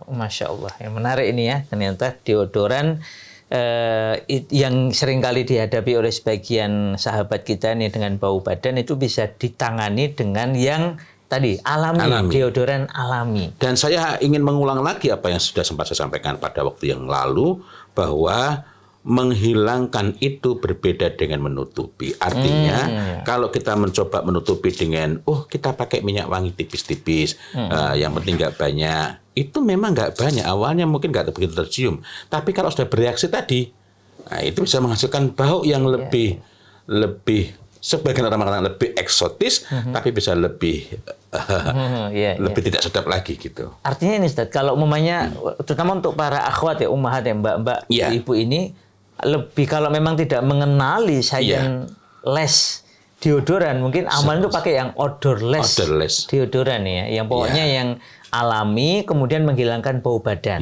Masya Allah, yang menarik ini ya, ternyata deodoran yang seringkali dihadapi oleh sebagian sahabat kita ini dengan bau badan itu bisa ditangani dengan yang tadi alami. Deodoran alami. Dan saya ingin mengulang lagi apa yang sudah sempat saya sampaikan pada waktu yang lalu, bahwa menghilangkan itu berbeda dengan menutupi. Artinya kalau kita mencoba menutupi dengan kita pakai minyak wangi tipis-tipis, yang penting nggak banyak, itu memang nggak banyak. Awalnya mungkin nggak begitu tercium, tapi kalau sudah bereaksi tadi, nah itu bisa menghasilkan bau yang lebih sebagian orang mengatakan lebih eksotis, tapi bisa lebih tidak sedap lagi gitu. Artinya ini Ustaz, kalau umumnya terutama untuk para akhwat ya, ummahat ya, mbak-mbak, ibu ini lebih kalau memang tidak mengenali less deodoran, mungkin aman itu pakai yang odorless deodoran ya, yang pokoknya yang alami kemudian menghilangkan bau badan.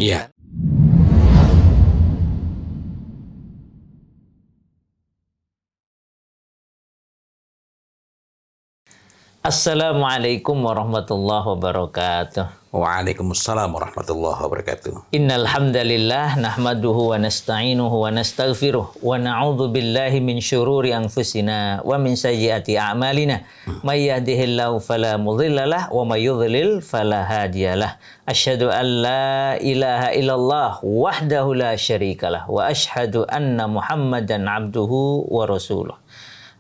Assalamualaikum warahmatullahi wabarakatuh. Waalaikumsalam warahmatullahi wabarakatuh. Innal hamdalillah nahmaduhu wa nasta'inuhu wa nastaghfiruh wa na'udzu billahi min syururi anfusina wa min sayyiati a'malina. May yahdihillahu fala mudhillalah wa may yudhlil fala hadiyalah. Asyhadu an la ilaha illallah wahdahu la syarikalah wa asyhadu anna Muhammadan abduhu wa rasuluh.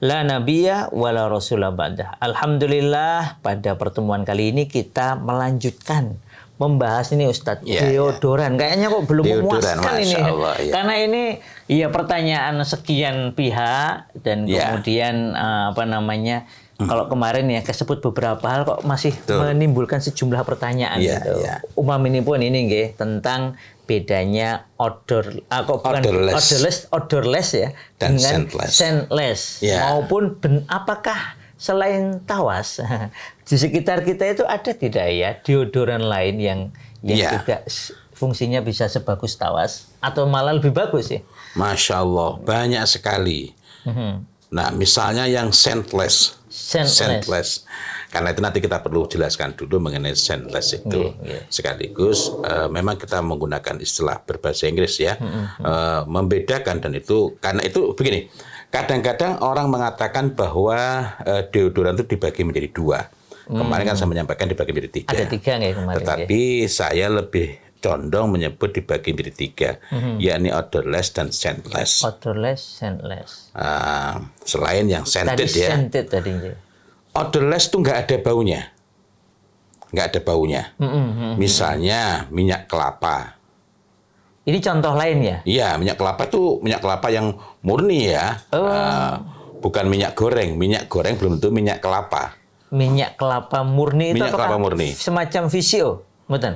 La nabiyya wala rasulah ba'dah. Alhamdulillah, pada pertemuan kali ini kita melanjutkan membahas ini Ustadz, deodoran. Kayaknya kok belum memuaskan ini. Allah, karena ini pertanyaan sekian pihak dan kemudian kalau kemarin ya kesebut beberapa hal kok masih menimbulkan sejumlah pertanyaan gitu. Umam ini pun ini nggih tentang bedanya odorless ya dan dengan scentless. Maupun apakah selain tawas di sekitar kita itu ada tidak ya deodoran lain yang juga fungsinya bisa sebagus tawas atau malah lebih bagus ya? Masya Allah, banyak sekali. Nah, misalnya yang scentless. Karena itu nanti kita perlu jelaskan dulu mengenai scentless itu. Sekaligus memang kita menggunakan istilah berbahasa Inggris ya. Membedakan, dan itu karena itu begini. Kadang-kadang orang mengatakan bahwa deodoran itu dibagi menjadi dua. Kemarin kan saya menyampaikan dibagi menjadi tiga. Ada tiga nggak kemarin? Tetapi saya lebih condong menyebut dibagi menjadi tiga, yakni odorless dan scentless. Odorless, scentless. Selain yang scented tadi ya. Scented tadi. Odorless itu nggak ada baunya. Misalnya minyak kelapa. Ini contoh lain ya? Iya, minyak kelapa itu minyak kelapa yang murni ya. Bukan minyak goreng. Minyak goreng belum tentu minyak kelapa. Minyak kelapa murni itu semacam VCO, betul?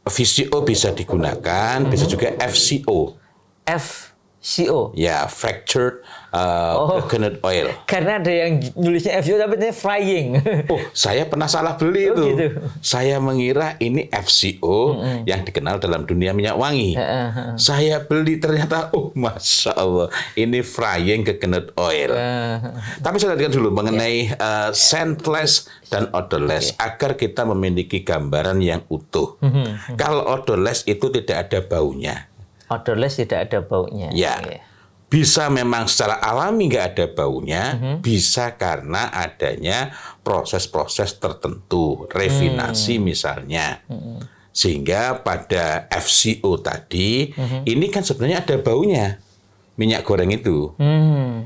VCO bisa digunakan, bisa juga FCO. FCO? Ya, fractured coconut oil. Karena ada yang nulisnya FCO tapi ini frying. Saya pernah salah beli itu. Gitu. Saya mengira ini FCO yang dikenal dalam dunia minyak wangi. Saya beli ternyata, Masya Allah, ini frying coconut oil. Tapi saya lihatkan dulu mengenai scentless dan odorless agar kita memiliki gambaran yang utuh. Kalau odorless itu tidak ada baunya. Odorless tidak ada baunya. Bisa memang secara alami nggak ada baunya, bisa karena adanya proses-proses tertentu, refinasi misalnya. Sehingga pada FCO tadi, ini kan sebenarnya ada baunya, minyak goreng itu.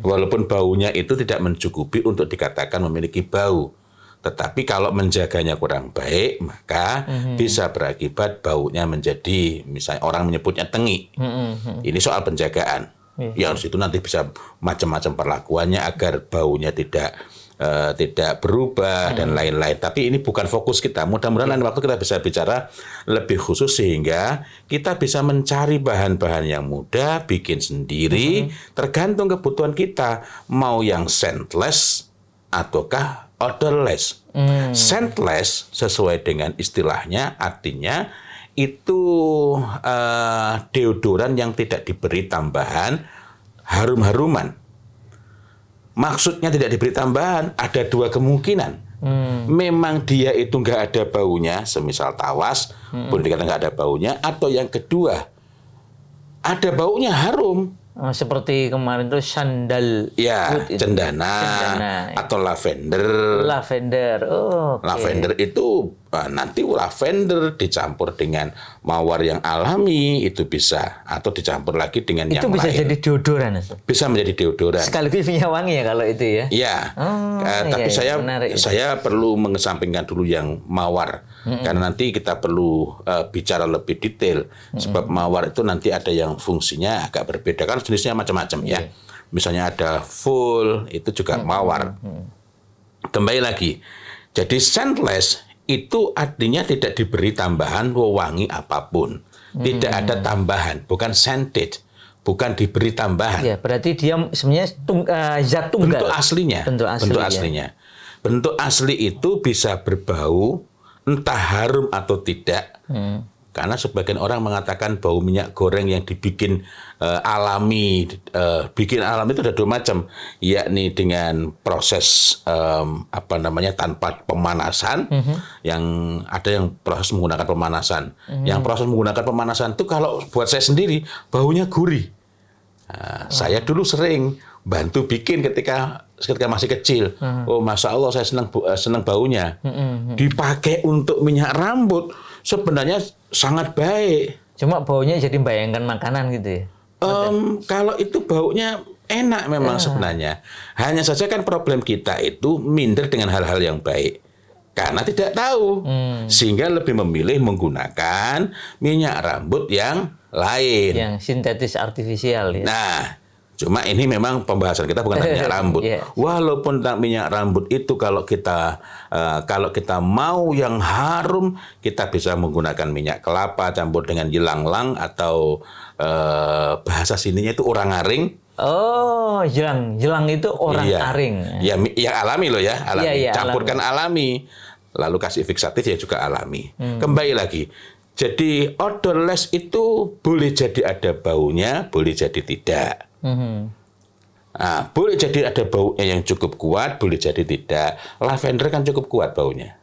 Walaupun baunya itu tidak mencukupi untuk dikatakan memiliki bau. Tetapi kalau menjaganya kurang baik, maka bisa berakibat baunya menjadi, misalnya orang menyebutnya tengi. Ini soal penjagaan. Yang itu nanti bisa macam-macam perlakuannya agar baunya tidak berubah dan lain-lain. Tapi ini bukan fokus kita. Mudah-mudahan lain waktu kita bisa bicara lebih khusus sehingga kita bisa mencari bahan-bahan yang mudah, bikin sendiri, tergantung kebutuhan kita. Mau yang scentless ataukah odorless. Scentless sesuai dengan istilahnya artinya itu deodoran yang tidak diberi tambahan harum-haruman. Maksudnya tidak diberi tambahan ada dua kemungkinan. Memang dia itu nggak ada baunya, semisal tawas, boleh dikatakan nggak ada baunya, atau yang kedua, ada baunya harum. Seperti kemarin tuh sandal Ya, wood itu. cendana atau lavender. Lavender. Oh, oke. Lavender itu nanti lavender dicampur dengan mawar yang alami itu bisa, atau dicampur lagi dengan Itu yang bisa lain. jadi deodoran, Ustaz? Bisa menjadi deodoran. Sekaligus minyak wangi ya kalau itu ya. Iya. Tapi iya, menarik. saya perlu mengesampingkan dulu yang mawar karena nanti kita perlu bicara lebih detail sebab mawar itu nanti ada yang fungsinya agak berbeda kan jenisnya macam-macam ya. Misalnya ada full itu juga mawar. Kembali lagi. Jadi scentless itu artinya tidak diberi tambahan wewangi apapun. Tidak ada tambahan, bukan scented. Bukan diberi tambahan. Ya, berarti dia sebenarnya zat tunggal. Bentuk aslinya. Bentuk aslinya. Bentuk asli itu bisa berbau, entah harum atau tidak. Karena sebagian orang mengatakan bau minyak goreng yang dibikin alami. Bikin alami itu ada dua macam. Yakni dengan proses tanpa pemanasan. Yang ada yang proses menggunakan pemanasan. Yang proses menggunakan pemanasan itu kalau buat saya sendiri, baunya gurih. Saya dulu sering bantu bikin ketika masih kecil. Oh, Masya Allah saya senang baunya. Dipakai untuk minyak rambut sebenarnya sangat baik. Cuma baunya jadi bayangkan makanan gitu ya. Kalau itu baunya enak memang sebenarnya. Hanya saja kan problem kita itu minder dengan hal-hal yang baik. Karena tidak tahu. Sehingga lebih memilih menggunakan minyak rambut yang lain. Yang sintetis artifisial ya. Nah, cuma ini memang pembahasan kita bukan tentang minyak rambut. Walaupun tentang minyak rambut itu kalau kita mau yang harum, kita bisa menggunakan minyak kelapa campur dengan ylang-lang atau bahasa sininya itu orang-aring. Oh, jelang itu orang-aring. Iya, yang alami loh ya, alami. Iya, Campurkan alami. Lalu kasih fiksatif ya juga alami. Kembali lagi. Jadi odorless itu boleh jadi ada baunya, boleh jadi tidak. Nah, boleh jadi ada baunya yang cukup kuat, boleh jadi tidak. Lavender kan cukup kuat baunya.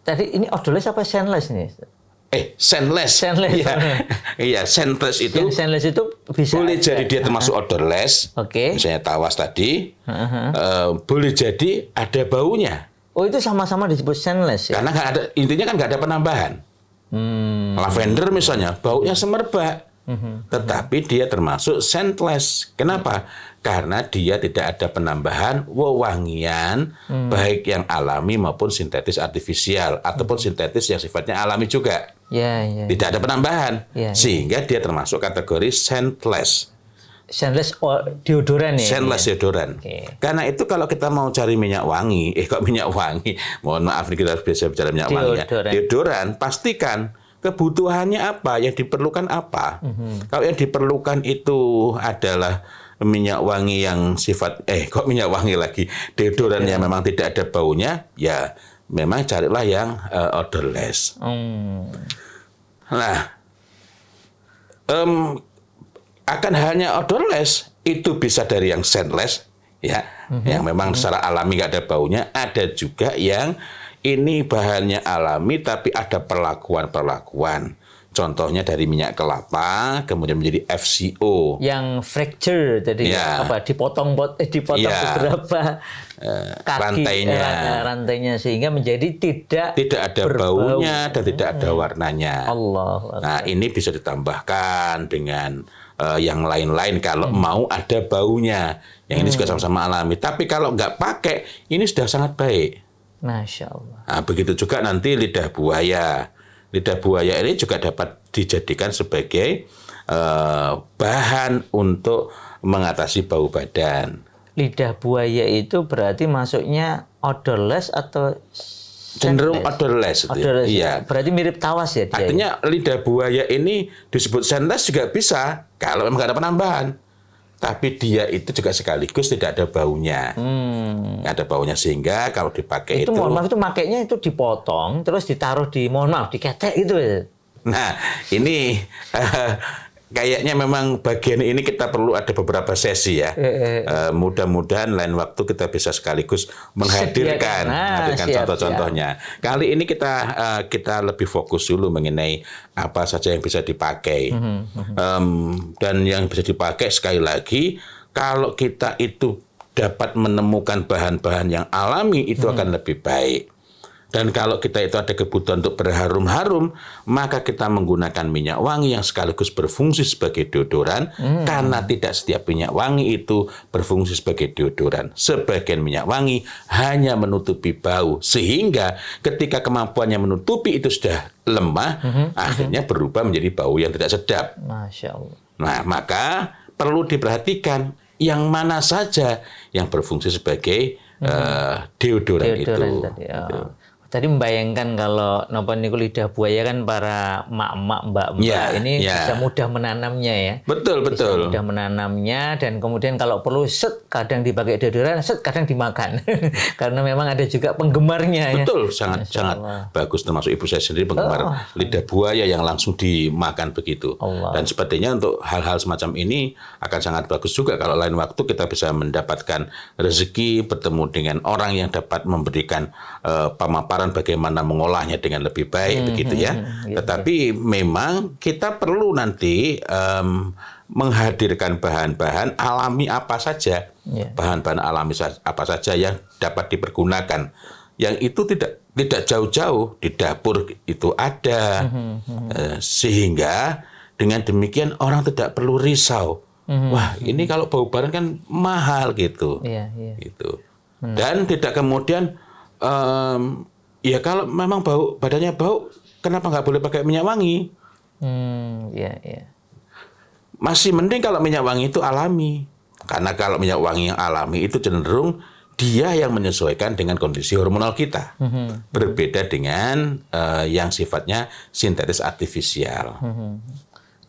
Tadi ini odorless apa scentless nih? Scentless. Iya, scentless itu. Yang scentless itu bisa boleh jadi dia termasuk odorless. Oke. Misalnya tawas tadi. Boleh jadi ada baunya. Oh, itu sama-sama disebut scentless ya? Karena intinya kan nggak ada penambahan. Lavender misalnya baunya semerbak. Tetapi dia termasuk scentless. Kenapa? Karena dia tidak ada penambahan wewangian baik yang alami maupun sintetis artifisial ataupun sintetis yang sifatnya alami juga. Tidak ada penambahan. Sehingga dia termasuk kategori scentless. Scentless deodoran ya? Scentless deodoran. Karena itu kalau kita mau cari minyak wangi, kok minyak wangi? Mohon maaf nih kita biasa bicara minyak wangi ya. Deodoran, pastikan kebutuhannya apa, yang diperlukan apa. Kalau yang diperlukan itu adalah minyak wangi yang sifat, kok minyak wangi lagi, deodoran yang memang tidak ada baunya, ya memang carilah yang odorless. Nah, akan hanya odorless itu bisa dari yang scentless, ya, yang memang secara alami nggak ada baunya. Ada juga yang ini bahannya alami tapi ada perlakuan-perlakuan. Contohnya dari minyak kelapa kemudian menjadi FCO. Yang fracture tadi dipotong beberapa kaki rantainya sehingga menjadi tidak ada baunya dan tidak ada warnanya. Allah. Nah, ini bisa ditambahkan dengan yang lain-lain kalau mau ada baunya. Yang ini juga sama-sama alami. Tapi kalau nggak pakai, ini sudah sangat baik. Masya Allah. Nah, begitu juga nanti lidah buaya. Lidah buaya ini juga dapat dijadikan sebagai bahan untuk mengatasi bau badan. Lidah buaya itu berarti masuknya odorless atau cenderung odorless. Iya. Berarti mirip tawas ya dia. Artinya lidah buaya ini disebut scentless juga bisa kalau memang nggak ada penambahan. Tapi dia itu juga sekaligus tidak ada baunya. Nggak ada baunya sehingga kalau dipakai itu... Mohon maaf itu makainya itu dipotong terus ditaruh di, mohon maaf, diketek gitu ya? Nah, ini kayaknya memang bagian ini kita perlu ada beberapa sesi ya. Mudah-mudahan lain waktu kita bisa sekaligus menghadirkan contoh-contohnya. Kali ini kita lebih fokus dulu mengenai apa saja yang bisa dipakai. Dan yang bisa dipakai sekali lagi, kalau kita itu dapat menemukan bahan-bahan yang alami itu akan lebih baik. Dan kalau kita itu ada kebutuhan untuk berharum-harum, maka kita menggunakan minyak wangi yang sekaligus berfungsi sebagai deodoran, karena tidak setiap minyak wangi itu berfungsi sebagai deodoran. Sebagian minyak wangi hanya menutupi bau, sehingga ketika kemampuannya menutupi itu sudah lemah, akhirnya berubah menjadi bau yang tidak sedap. Masya Allah. Nah, maka perlu diperhatikan yang mana saja yang berfungsi sebagai deodoran itu. Tadi, Tadi membayangkan kalau nopo niku lidah buaya kan para mak-mak, mbak-mbak ini bisa mudah menanamnya ya. Betul. Bisa mudah menanamnya dan kemudian kalau perlu kadang dipakai deodoran, kadang dimakan. Karena memang ada juga penggemarnya. Betul, ya. sangat bagus, termasuk ibu saya sendiri penggemar lidah buaya yang langsung dimakan begitu. Dan sepertinya untuk hal-hal semacam ini akan sangat bagus juga kalau lain waktu kita bisa mendapatkan rezeki bertemu dengan orang yang dapat memberikan pemaparan bagaimana mengolahnya dengan lebih baik begitu ya. Tetapi memang kita perlu nanti menghadirkan bahan-bahan alami apa saja. Bahan-bahan alami apa saja yang dapat dipergunakan. Yang itu tidak jauh-jauh di dapur itu ada. Sehingga dengan demikian orang tidak perlu risau. Wah, ini kalau bau baran kan mahal gitu. Gitu. Dan tidak kemudian ya kalau memang badannya bau, kenapa nggak boleh pakai minyak wangi? Masih mending kalau minyak wangi itu alami. Karena kalau minyak wangi yang alami itu cenderung dia yang menyesuaikan dengan kondisi hormonal kita. Berbeda dengan yang sifatnya sintetis artifisial.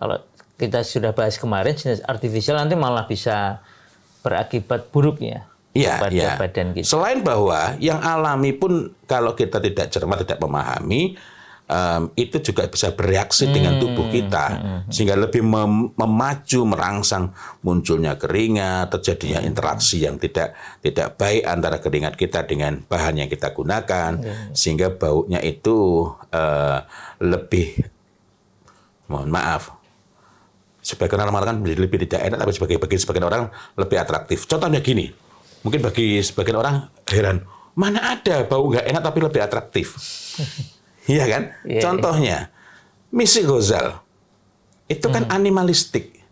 Kalau kita sudah bahas kemarin, sintetis artifisial nanti malah bisa berakibat buruk ya. Pada badan kita. Selain bahwa yang alami pun kalau kita tidak cermat, tidak memahami, itu juga bisa bereaksi dengan tubuh kita. Sehingga lebih memacu, merangsang munculnya keringat, terjadinya interaksi yang tidak baik antara keringat kita dengan bahan yang kita gunakan. Sehingga baunya itu lebih, mohon maaf, sebagian orang mengatakan lebih tidak enak, tapi bagi sebagian orang lebih atraktif. Contohnya gini. Mungkin bagi sebagian orang heran, mana ada bau nggak enak tapi lebih atraktif. Iya kan? Contohnya, Missy Ghazal. Itu kan animalistik.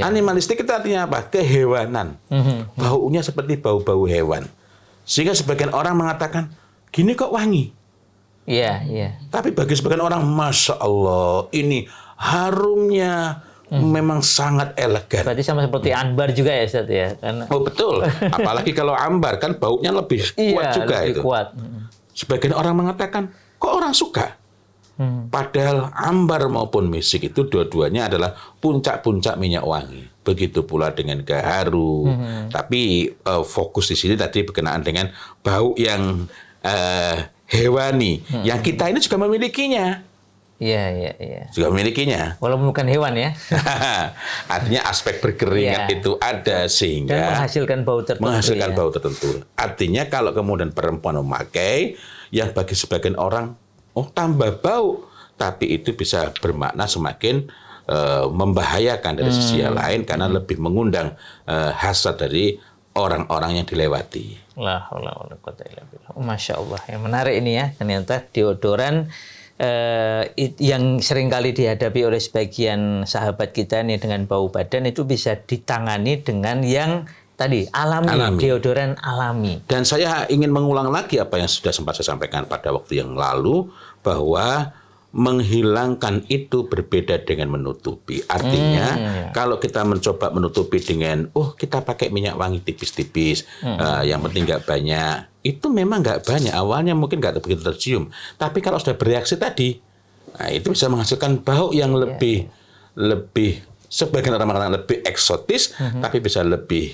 Animalistik itu artinya apa? Kehewanan. Baunya seperti bau-bau hewan. Sehingga sebagian orang mengatakan, gini kok wangi. Tapi bagi sebagian orang, Masya Allah, ini harumnya memang sangat elegan. Berarti sama seperti ambar juga ya, Ustaz ya? Karena... Oh betul. Apalagi kalau ambar kan baunya lebih kuat juga lebih itu. Kuat. Sebagian orang mengatakan, kok orang suka? Padahal ambar maupun misik itu dua-duanya adalah puncak-puncak minyak wangi. Begitu pula dengan gaharu. Tapi fokus di sini tadi berkenaan dengan bau yang hewani. Yang kita ini juga memilikinya. Juga memilikinya. Walaupun bukan hewan ya. Artinya aspek berkeringat itu ada sehingga dan menghasilkan bau tertentu. Bau tertentu. Artinya kalau kemudian perempuan memakai yang bagi sebagian orang tambah bau, tapi itu bisa bermakna semakin membahayakan dari sisi yang lain karena lebih mengundang hasad dari orang-orang yang dilewati. Masya Allah, yang menarik ini ya, ternyata deodoran yang seringkali dihadapi oleh sebagian sahabat kita nih dengan bau badan itu bisa ditangani dengan yang tadi alami. Deodoran alami. Dan saya ingin mengulang lagi apa yang sudah sempat saya sampaikan pada waktu yang lalu bahwa menghilangkan itu berbeda dengan menutupi. Artinya kalau kita mencoba menutupi dengan kita pakai minyak wangi tipis-tipis, yang penting nggak banyak, itu memang nggak banyak. Awalnya mungkin nggak begitu tercium, tapi kalau sudah bereaksi tadi, itu bisa menghasilkan bau yang lebih sebagian orang mengatakan lebih eksotis, tapi bisa lebih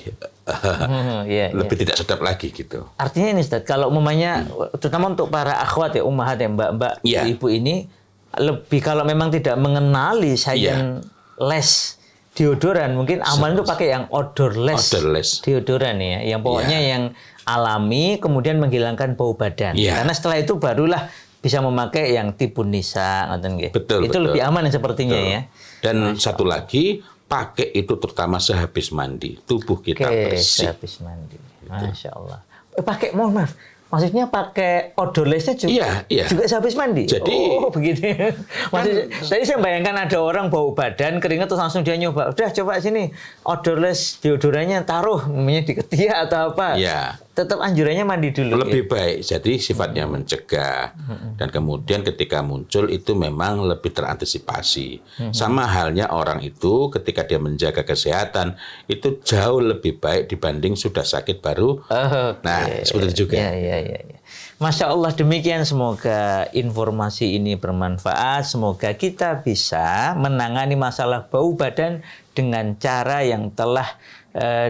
tidak sedap lagi gitu. Artinya ini Ustaz, kalau umumnya terutama untuk para akhwat ya, ummahat ya, mbak-mbak, ibu ini lebih kalau memang tidak mengenali sajian less deodoran, mungkin aman itu pakai yang odorless. Odorless. Deodoran ya, yang pokoknya yang alami kemudian menghilangkan bau badan. Ya. Karena setelah itu barulah bisa memakai yang Tibun Nisa, ngoten nggih. Betul, Itu betul. lebih aman sepertinya ya. Dan satu lagi, pakai itu terutama sehabis mandi, tubuh kita bersih. Habis mandi. Masya Allah. Pakai, mohon maaf. Maksudnya pakai odorlessnya juga, Iya. juga sehabis mandi? Jadi- oh begitu. Maksudnya, tadi saya bayangkan ada orang bau badan, keringat terus langsung dia nyoba. Udah coba sini, odorless deodorannya taruh, namanya di ketiak atau apa. Iya. Tetap anjurannya mandi dulu. Lebih baik, jadi sifatnya mencegah. Dan kemudian ketika muncul itu memang lebih terantisipasi. Sama halnya orang itu ketika dia menjaga kesehatan, itu jauh lebih baik dibanding sudah sakit baru. Nah, seperti itu juga. Ya. Masya Allah, demikian, semoga informasi ini bermanfaat. Semoga kita bisa menangani masalah bau badan dengan cara yang telah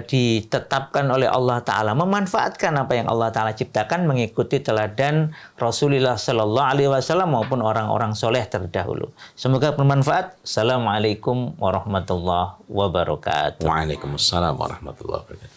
ditetapkan oleh Allah Ta'ala, memanfaatkan apa yang Allah Ta'ala ciptakan, mengikuti teladan Rasulullah Sallallahu Alaihi Wasallam maupun orang-orang soleh terdahulu. Semoga bermanfaat. Assalamualaikum warahmatullahi wabarakatuh. Waalaikumsalam warahmatullahi wabarakatuh.